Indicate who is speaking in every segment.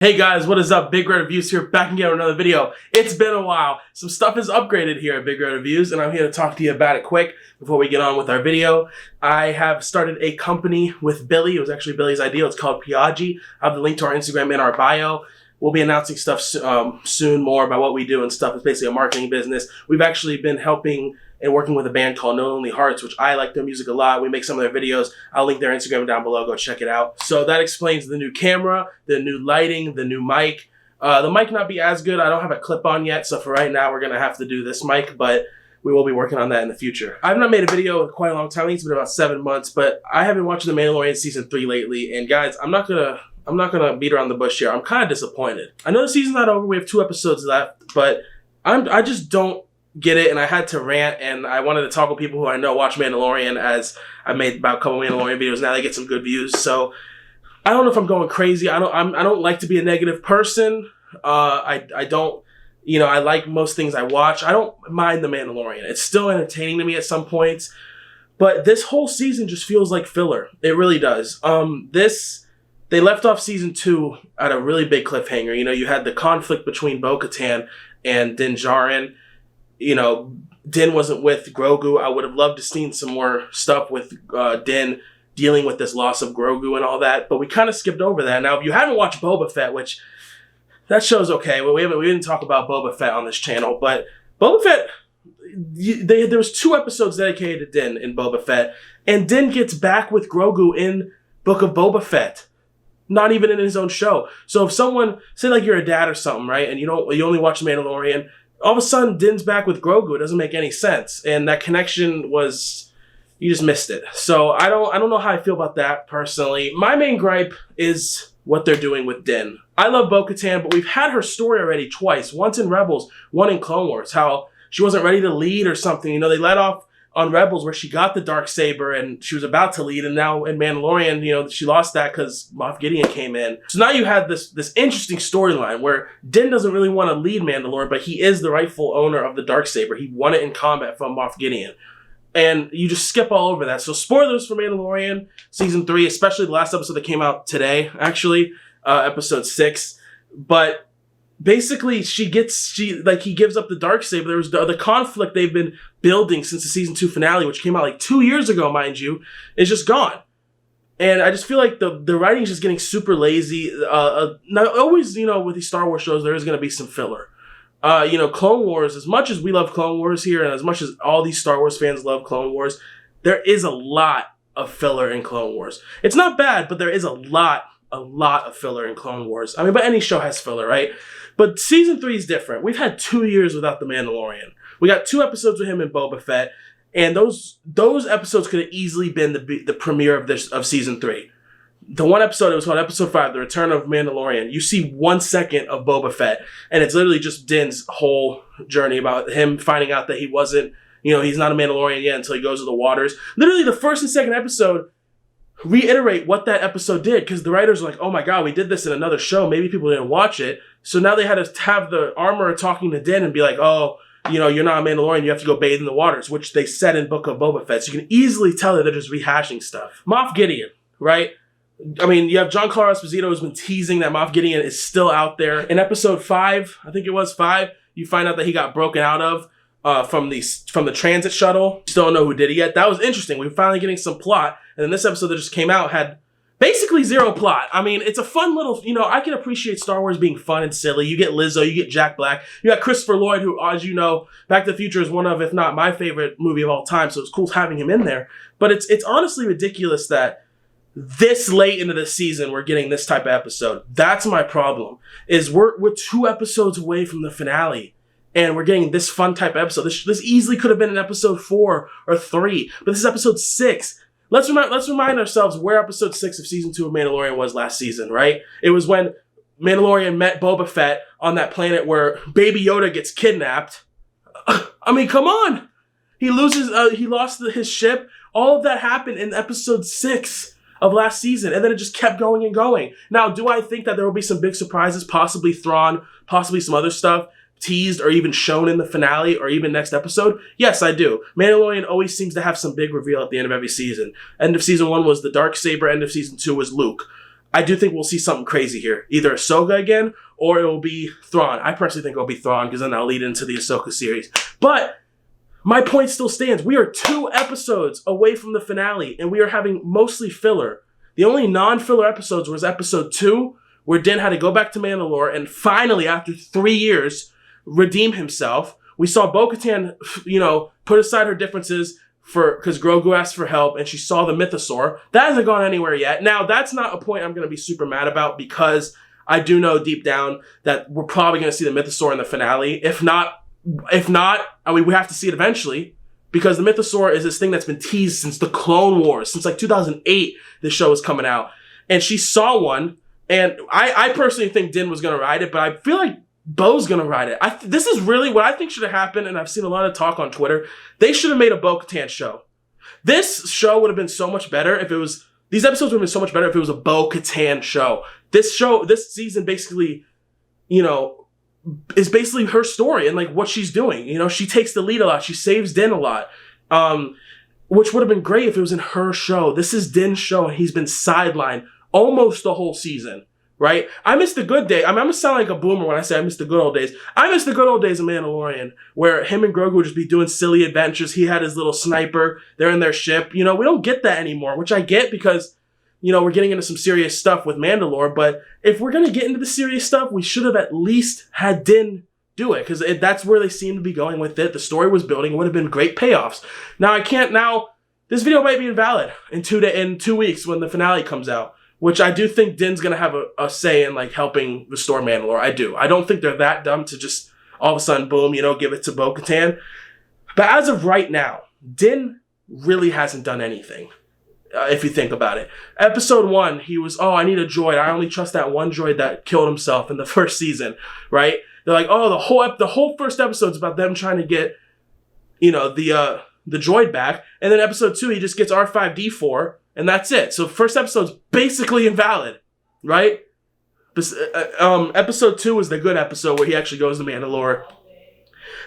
Speaker 1: Hey guys, what is up? Big Red Reviews here, back again with another video. It's been a while. Some stuff is upgraded here at Big Red Reviews, and I'm here to talk to you about it quick before we get on with our video. I have started a company with Billy. It was actually Billy's idea. It's called Piaggi. I have the link to our Instagram in our bio. We'll be announcing stuff soon more about what we do and stuff. It's basically a marketing business. We've actually been helping and working with a band called No Only Hearts, which I like their music a lot. We make some of their videos. I'll link their Instagram down below. Go check it out. So that explains the new camera, the new lighting, the new mic. The mic not be as good. I don't have a clip on yet, so for right now, we're going to have to do this mic, but we will be working on that in the future. I've not made a video in quite a long time. I think it's been about 7 months, but I have been watching The Mandalorian Season 3 lately, and guys, I'm not gonna beat around the bush here. I'm kind of disappointed. I know the season's not over. We have 2 episodes left, but I just don't get it, and I had to rant, and I wanted to talk with people who I know watch Mandalorian, as I made about a couple Mandalorian videos. Now they get some good views, so I don't know if I'm going crazy. I don't like to be a negative person. I don't, I like most things I watch. I don't mind The Mandalorian. It's still entertaining to me at some points, but this whole season just feels like filler. It really does. They left off season 2 at a really big cliffhanger. You had the conflict between Bo-Katan and Din Djarin. Din wasn't with Grogu. I would have loved to seen some more stuff with Din dealing with this loss of Grogu and all that, but we kind of skipped over that. Now, if you haven't watched Boba Fett, which that show's okay, well, we didn't talk about Boba Fett on this channel, but Boba Fett, there was 2 episodes dedicated to Din in Boba Fett, and Din gets back with Grogu in Book of Boba Fett. Not even in his own show. So if someone, say like you're a dad or something, right, and you only watch Mandalorian, all of a sudden Din's back with Grogu. It doesn't make any sense, and that connection was, you just missed it. So I don't know how I feel about that personally. My main gripe is what they're doing with Din. I love Bo-Katan, but we've had her story already twice. Once in Rebels, one in Clone Wars. How she wasn't ready to lead or something. They let off on Rebels where she got the Darksaber and she was about to lead, and now in Mandalorian, she lost that because Moff Gideon came in. So now you had this interesting storyline where Din doesn't really want to lead Mandalore, but he is the rightful owner of the Darksaber. He won it in combat from Moff Gideon. And you just skip all over that. So spoilers for Mandalorian Season 3, especially the last episode that came out today, actually, episode 6. But basically, he gives up the Darksaber. There was the conflict they've been building since the Season 2 finale, which came out like 2 years ago, mind you, is just gone. And I just feel like the writing is just getting super lazy. Now, always, with these Star Wars shows, there is going to be some filler. Clone Wars, as much as we love Clone Wars here, and as much as all these Star Wars fans love Clone Wars, there is a lot of filler in Clone Wars. It's not bad, but there is a lot of filler in Clone Wars. I mean, but any show has filler, right? But Season 3 is different. We've had 2 years without The Mandalorian. We got 2 episodes with him in Boba Fett, and those episodes could have easily been the premiere of Season 3. The one episode, it was called Episode 5, The Return of Mandalorian. You see 1 second of Boba Fett, and it's literally just Din's whole journey about him finding out that he wasn't, he's not a Mandalorian yet until he goes to the waters. Literally, the first and second episode reiterate what that episode did, because the writers were like, oh my god, we did this in another show, maybe people didn't watch it, so now they had to have the armor talking to Din and be like, oh, you're not a Mandalorian, you have to go bathe in the waters, which they said in Book of Boba Fett, so you can easily tell that they're just rehashing stuff. Moff Gideon, right? I mean, you have Giancarlo Esposito who's been teasing that Moff Gideon is still out there. In episode 5, I think it was 5, you find out that he got broken out of from the transit shuttle. Still don't know who did it yet. That was interesting. We were finally getting some plot. And then this episode that just came out had basically 0 plot. I mean, it's a fun little, I can appreciate Star Wars being fun and silly. You get Lizzo, you get Jack Black, you got Christopher Lloyd, who, as you know, Back to the Future is one of, if not my favorite movie of all time. So it's cool having him in there. But it's honestly ridiculous that this late into the season we're getting this type of episode. That's my problem, is we're 2 episodes away from the finale, and we're getting this fun type of episode. This easily could have been in episode 4 or 3, but this is episode 6. Let's remind ourselves where episode 6 of Season 2 of Mandalorian was last season, right? It was when Mandalorian met Boba Fett on that planet where Baby Yoda gets kidnapped. I mean, come on! He lost his ship. All of that happened in episode 6 of last season, and then it just kept going and going. Now, do I think that there will be some big surprises, possibly Thrawn, possibly some other stuff teased or even shown in the finale or even next episode? Yes, I do. Mandalorian always seems to have some big reveal at the end of every season. End of season 1 was the Darksaber, end of season 2 was Luke. I do think we'll see something crazy here. Either Ahsoka again, or it will be Thrawn. I personally think it'll be Thrawn, because then that'll lead into the Ahsoka series. But my point still stands. We are 2 episodes away from the finale, and we are having mostly filler. The only non-filler episodes was episode 2, where Din had to go back to Mandalore and finally, after 3 years, redeem himself. We saw Bo-Katan, put aside her differences because Grogu asked for help, and she saw the Mythosaur. That hasn't gone anywhere yet. Now, that's not a point I'm going to be super mad about, because I do know deep down that we're probably going to see the Mythosaur in the finale. If not, I mean, we have to see it eventually, because the Mythosaur is this thing that's been teased since the Clone Wars, since like 2008. This show was coming out, and she saw one. And I personally think Din was going to ride it, but I feel like Bo's going to ride it. This is really what I think should have happened, and I've seen a lot of talk on Twitter. They should have made a Bo-Katan show. This show would have been so much better if it was... These episodes would have been so much better if it was a Bo-Katan show. This season basically, is basically her story and like what she's doing. She takes the lead a lot. She saves Din a lot. Which would have been great if it was in her show. This is Din's show, and he's been sidelined almost the whole season, right? I miss the good day. I mean, I'm going to sound like a boomer when I say I miss the good old days. I miss the good old days of Mandalorian, where him and Grogu would just be doing silly adventures. He had his little sniper. They're in their ship. We don't get that anymore, which I get because, we're getting into some serious stuff with Mandalore. But if we're going to get into the serious stuff, we should have at least had Din do it, because that's where they seem to be going with it. The story was building. It would have been great payoffs. Now, this video might be invalid in 2 weeks when the finale comes out, which I do think Din's going to have a say in like helping restore Mandalore. I do. I don't think they're that dumb to just all of a sudden, boom, give it to Bo-Katan. But as of right now, Din really hasn't done anything, if you think about it. Episode 1, he was, I need a droid. I only trust that one droid that killed himself in the first season, right? They're like, the whole first episode's about them trying to get, the droid back. And then episode 2, he just gets R5-D4. And that's it. So first episode's basically invalid, right? Episode 2 was the good episode where he actually goes to Mandalore.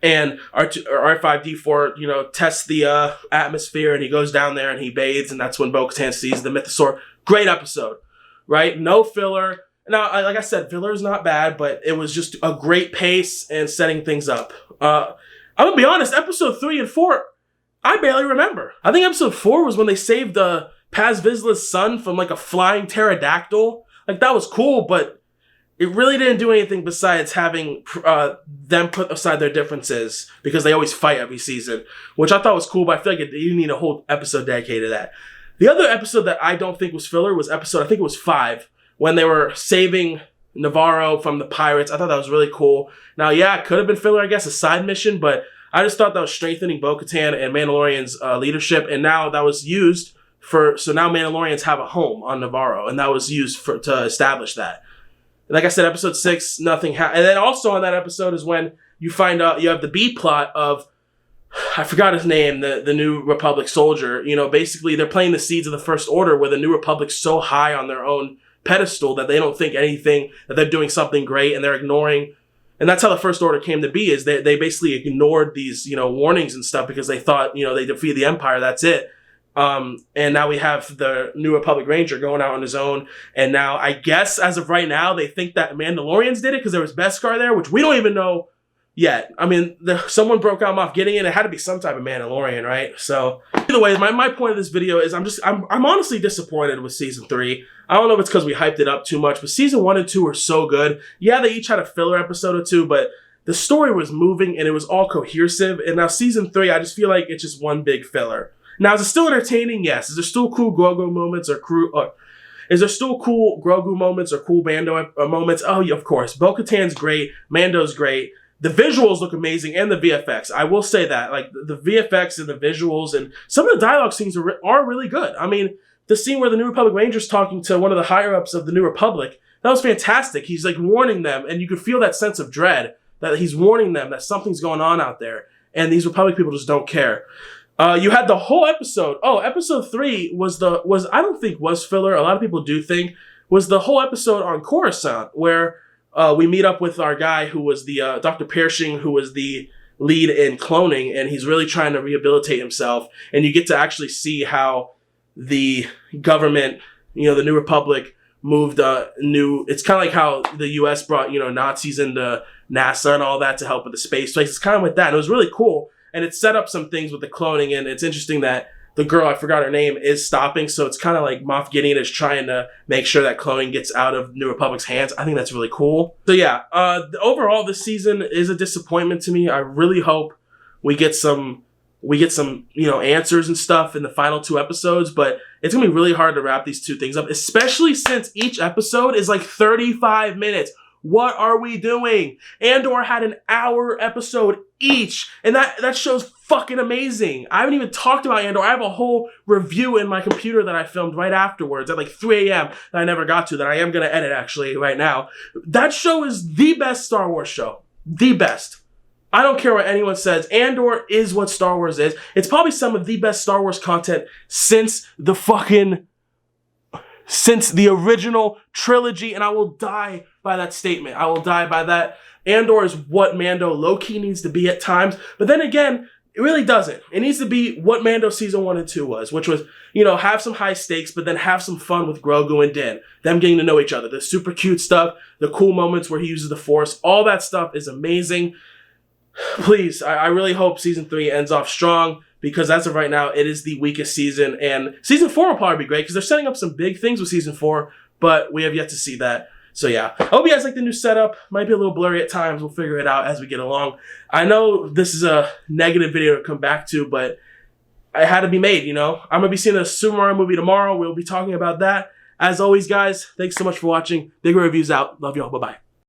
Speaker 1: And R5-D4, tests the atmosphere, and he goes down there and he bathes, and that's when Bo-Katan sees the Mythosaur. Great episode, right? No filler. Now, like I said, filler is not bad, but it was just a great pace and setting things up. I'm going to be honest, episode 3 and 4, I barely remember. I think episode 4 was when they saved Paz Vizsla's son from like a flying pterodactyl. Like, that was cool, but it really didn't do anything besides having them put aside their differences, because they always fight every season, which I thought was cool, but I feel like you need a whole episode dedicated to that. The other episode that I don't think was filler was I think it was 5, when they were saving Navarro from the pirates. I thought that was really cool. Now, yeah, it could have been filler, I guess, a side mission, but I just thought that was strengthening Bo-Katan and Mandalorian's leadership, and now that was used so now Mandalorians have a home on Navarro, and that was used to establish that. Like I said, episode 6, nothing happened. And then also on that episode is when you find out you have the B plot of, I forgot his name, the New Republic soldier. Basically they're playing the seeds of the First Order, where the New Republic's so high on their own pedestal that they don't think anything, that they're doing something great, and they're ignoring. And that's how the First Order came to be, is they basically ignored these, warnings and stuff, because they thought, they defeated the Empire, that's it. And now we have the New Republic Ranger going out on his own. And now, I guess, as of right now, they think that Mandalorians did it because there was Beskar there, which we don't even know yet. I mean, someone broke out Moff Gideon. It had to be some type of Mandalorian, right? So, either way, my point of this video is I'm honestly disappointed with Season 3. I don't know if it's because we hyped it up too much, but Season 1 and 2 were so good. Yeah, they each had a filler episode or two, but the story was moving and it was all cohesive. And now Season 3, I just feel like it's just one big filler. Now, is it still entertaining? Yes. Is there still cool Grogu moments or cool Mando moments? Oh, yeah, of course. Bo-Katan's great. Mando's great. The visuals look amazing, and the VFX. I will say that. Like, the VFX and the visuals and some of the dialogue scenes are really good. I mean, the scene where the New Republic Ranger's talking to one of the higher-ups of the New Republic, that was fantastic. He's, like, warning them, and you could feel that sense of dread, that he's warning them that something's going on out there, and these Republic people just don't care. You had the whole episode. Oh, episode 3 was I don't think was filler. A lot of people do think was the whole episode on Coruscant, where we meet up with our guy who was the Dr. Pershing, who was the lead in cloning, and he's really trying to rehabilitate himself. And you get to actually see how the government, the New Republic, moved it's kind of like how the US brought, you know, Nazis into NASA and all that to help with the space race. It's kind of with that. And it was really cool. And it set up some things with the cloning, and it's interesting that the girl, I forgot her name, is stopping. So it's kind of like Moff Gideon is trying to make sure that cloning gets out of New Republic's hands. I think that's really cool. So yeah, overall, this season is a disappointment to me. I really hope we get some, you know, answers and stuff in the final 2 episodes, but it's gonna be really hard to wrap these 2 things up, especially since each episode is like 35 minutes. What are we doing? Andor had an hour episode each, and that show's fucking amazing. I haven't even talked about Andor. I have a whole review in my computer that I filmed right afterwards at like 3 a.m. that I never got to, that I am going to edit actually right now. That show is the best Star Wars show. The best. I don't care what anyone says. Andor is what Star Wars is. It's probably some of the best Star Wars content since the original trilogy, and I will die by that statement. I will die by that. Andor is what Mando low-key needs to be at times, but then again, it really doesn't. It needs to be what Mando season 1 and 2 was, which was, you know, have some high stakes, but then have some fun with Grogu and Din. Them getting to know each other. The super cute stuff, the cool moments where he uses the Force, all that stuff is amazing. Please, I really hope season 3 ends off strong, because as of right now, it is the weakest season, and season 4 will probably be great, because they're setting up some big things with season 4, but we have yet to see that. So yeah, I hope you guys like the new setup. Might be a little blurry at times. We'll figure it out as we get along. I know this is a negative video to come back to, but it had to be made, you know? I'm going to be seeing a Super Mario movie tomorrow. We'll be talking about that. As always, guys, thanks so much for watching. Big Reviews out. Love y'all. Bye-bye.